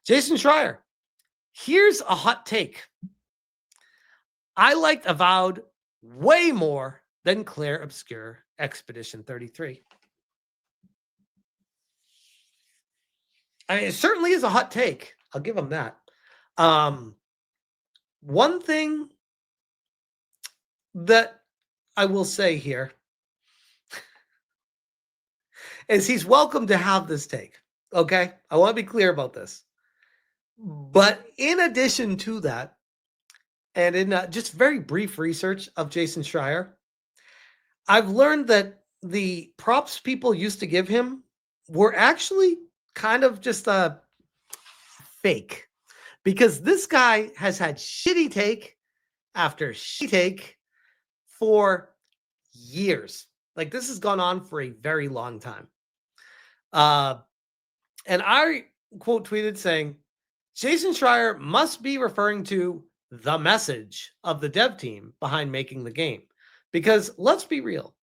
Jason Schreier. Here's a hot take. I liked Avowed way more than Claire Obscure Expedition 33. I mean, it certainly is a hot take. I'll give him that. One thing that I will say here is he's welcome to have this take. Okay? I want to be clear about this. But in addition to that, and in just very brief research of Jason Schreier, I've learned that the props people used to give him were actually kind of just a fake, because this guy has had shitty take after shitty take for years. Like, this has gone on for a very long time. And I quote tweeted saying, Jason Schreier must be referring to the message of the dev team behind making the game. Because let's be real,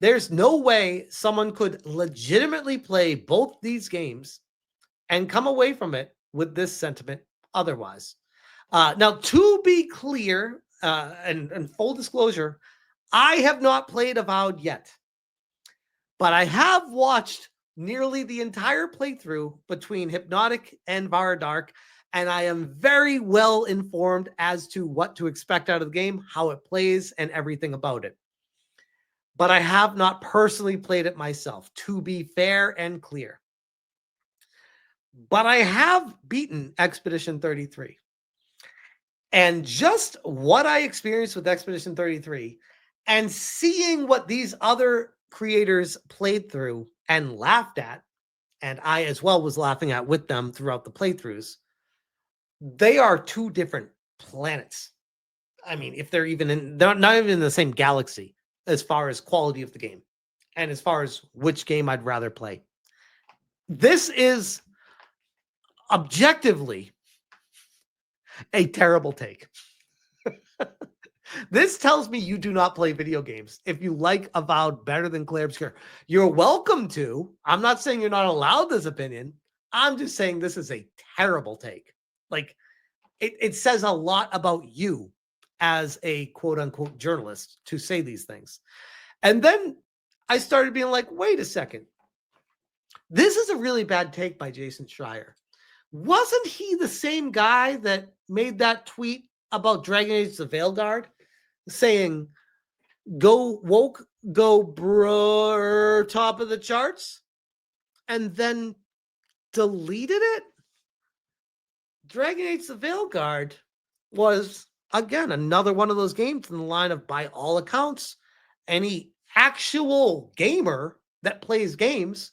there's no way someone could legitimately play both these games and come away from it with this sentiment otherwise. Now, to be clear, and full disclosure, I have not played Avowed yet, but I have watched nearly the entire playthrough between Hypnotic and Varadark, and I am very well informed as to what to expect out of the game, how it plays, and everything about it. But I have not personally played it myself, to be fair and clear. But I have beaten Expedition 33. And just what I experienced with Expedition 33 and seeing what these other creators played through and laughed at, and I as well was laughing at with them throughout the playthroughs, they are two different planets. I mean, if they're not even in the same galaxy as far as quality of the game and as far as which game I'd rather play. This is objectively a terrible take. This tells me you do not play video games if you like Avowed better than Claire Obscure. You're welcome to. I'm not saying you're not allowed this opinion. I'm just saying this is a terrible take. Like, it says a lot about you as a quote-unquote journalist to say these things. And then I started being like, wait a second. This is a really bad take by Jason Schreier. Wasn't he the same guy that made that tweet about Dragon Age the Veilguard saying, go woke, go brr, top of the charts, and then deleted it? Dragon Age the Veilguard was, again, another one of those games in the line of, by all accounts, any actual gamer that plays games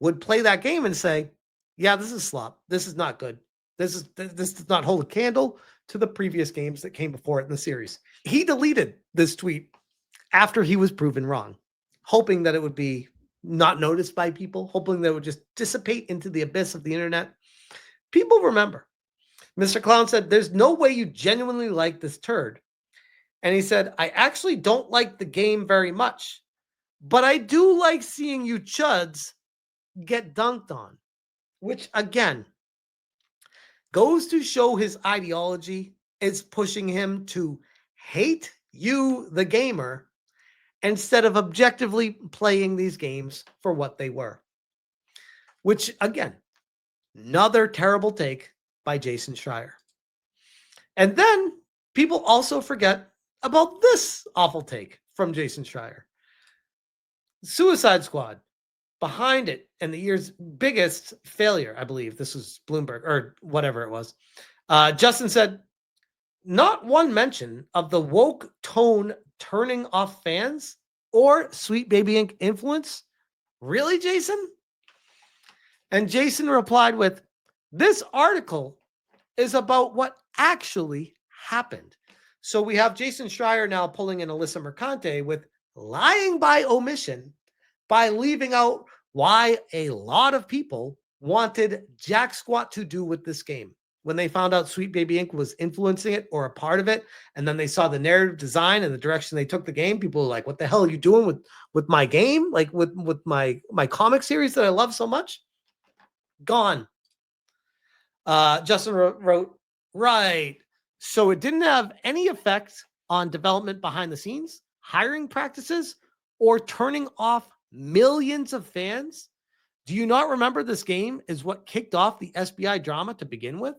would play that game and say, yeah, this is slop. This is not good. This does not hold a candle to the previous games that came before it in the series. He deleted this tweet after he was proven wrong, hoping that it would be not noticed by people, hoping that it would just dissipate into the abyss of the internet. People remember. Mr. Clown said, there's no way you genuinely like this turd. And he said, I actually don't like the game very much, but I do like seeing you chuds get dunked on, which again goes to show his ideology is pushing him to hate you, the gamer, instead of objectively playing these games for what they were. Which, again, another terrible take by Jason Schreier. And then people also forget about this awful take from Jason Schreier. Suicide Squad, behind it, and the year's biggest failure, I believe. This was Bloomberg, or whatever it was. Justin said, not one mention of the woke tone turning off fans or Sweet Baby Inc. influence. Really, Jason? And Jason replied with, this article is about what actually happened. So we have Jason Schreier now pulling in Alyssa Mercante with lying by omission by leaving out why a lot of people wanted jack squat to do with this game. When they found out Sweet Baby Inc. was influencing it or a part of it, and then they saw the narrative design and the direction they took the game, people were like, what the hell are you doing with my game? Like with my comic series that I love so much? Gone. Justin wrote, right. So it didn't have any effect on development behind the scenes, hiring practices, or turning off millions of fans. Do you not remember this game is what kicked off the SBI drama to begin with?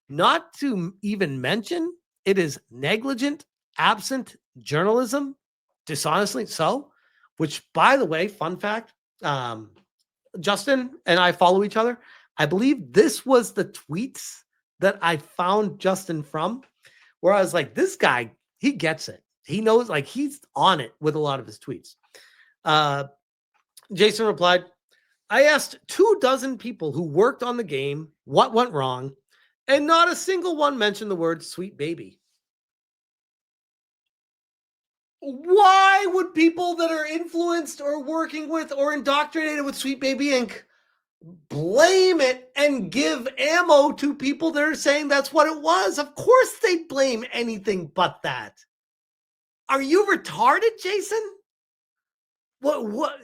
Not to even mention, it is negligent, absent journalism, dishonestly so, which, by the way, fun fact, Justin and I follow each other. I believe this was the tweets that I found Justin from, where I was like, this guy, he gets it. He knows, like, he's on it with a lot of his tweets. Jason replied, I asked 24 people who worked on the game what went wrong, and not a single one mentioned the word sweet baby. Why would people that are influenced or working with or indoctrinated with Sweet Baby Inc. blame it and give ammo to people that are saying that's what it was? Of course they blame anything but that. Are you retarded, Jason? What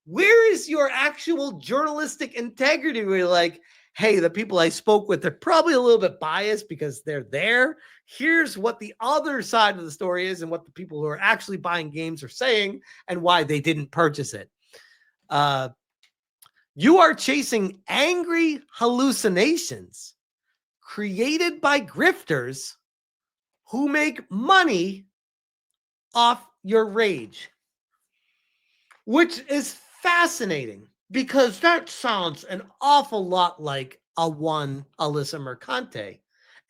where is your actual journalistic integrity where you're like, hey, the people I spoke with, they're probably a little bit biased because they're there. Here's what the other side of the story is and what the people who are actually buying games are saying and why they didn't purchase it. You are chasing angry hallucinations created by grifters who make money off your rage, which is fascinating because that sounds an awful lot like a one Alyssa Mercante.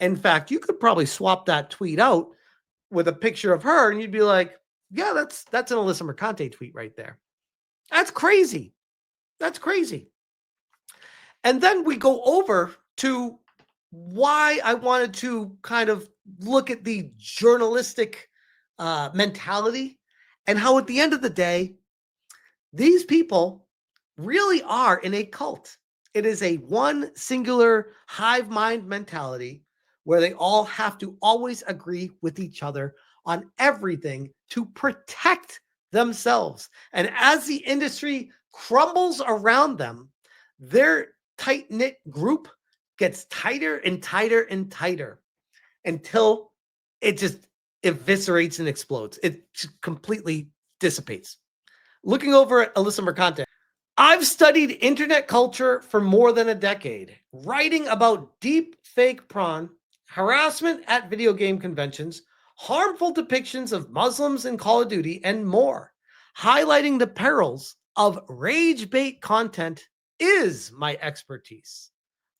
In fact, you could probably swap that tweet out with a picture of her and you'd be like, yeah, that's an Alyssa Mercante tweet right there. That's crazy. That's crazy. And then we go over to why I wanted to kind of look at the journalistic mentality and how at the end of the day, these people really are in a cult. It is a one singular hive mind mentality where they all have to always agree with each other on everything to protect themselves. And as the industry crumbles around them, their tight-knit group gets tighter and tighter and tighter until it just eviscerates and explodes. It completely dissipates. Looking over at Alyssa Mercante, I've studied internet culture for more than a decade, writing about deep fake prawn, harassment at video game conventions, harmful depictions of Muslims in Call of Duty, and more. Highlighting the perils of rage bait content is my expertise.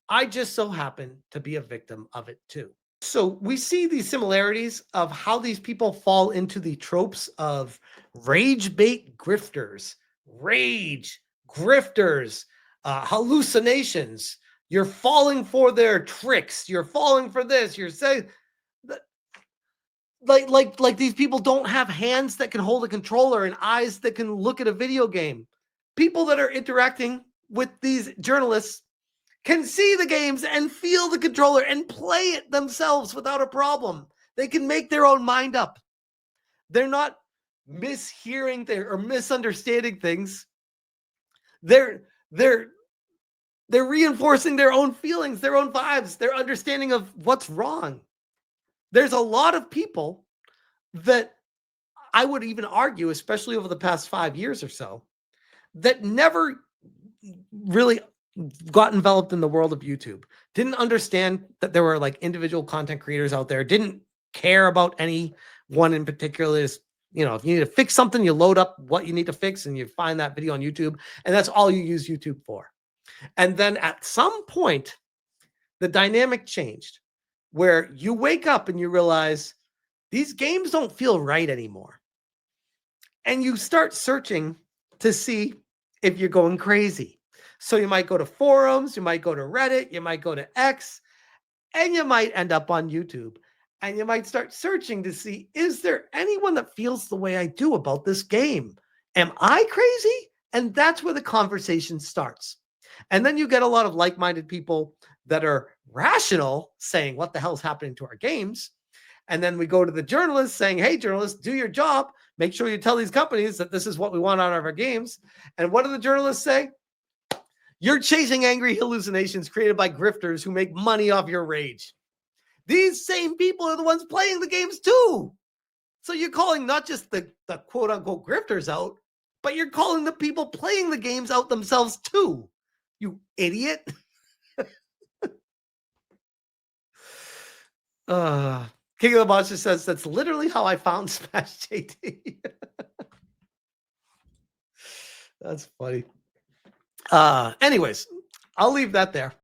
I just so happen to be a victim of it too. So we see these similarities of how these people fall into the tropes of rage bait grifters, rage, grifters, hallucinations. You're falling for their tricks. You're falling for this. You're saying like these people don't have hands that can hold a controller and eyes that can look at a video game. People that are interacting with these journalists can see the games and feel the controller and play it themselves without a problem. They can make their own mind up. They're not mishearing or misunderstanding things. They're reinforcing their own feelings, their own vibes, their understanding of what's wrong. There's a lot of people that I would even argue, especially over the past 5 years or so, that never really got enveloped in the world of YouTube, didn't understand that there were like individual content creators out there, didn't care about any one in particular. If you need to fix something, you load up what you need to fix and you find that video on YouTube, and that's all you use YouTube for. And then at some point, the dynamic changed where you wake up and you realize these games don't feel right anymore. And you start searching to see if you're going crazy. So you might go to forums, you might go to Reddit, you might go to X, and you might end up on YouTube. And you might start searching to see, is there anyone that feels the way I do about this game? Am I crazy? And that's where the conversation starts. And then you get a lot of like-minded people that are rational saying, what the hell is happening to our games? And then we go to the journalists saying, hey, journalists, do your job. Make sure you tell these companies that this is what we want out of our games. And what do the journalists say? You're chasing angry hallucinations created by grifters who make money off your rage. These same people are the ones playing the games too. So you're calling not just the quote unquote grifters out, but you're calling the people playing the games out themselves too. You idiot. King of the Monster says that's literally how I found Smash JT. That's funny. Anyways, I'll leave that there.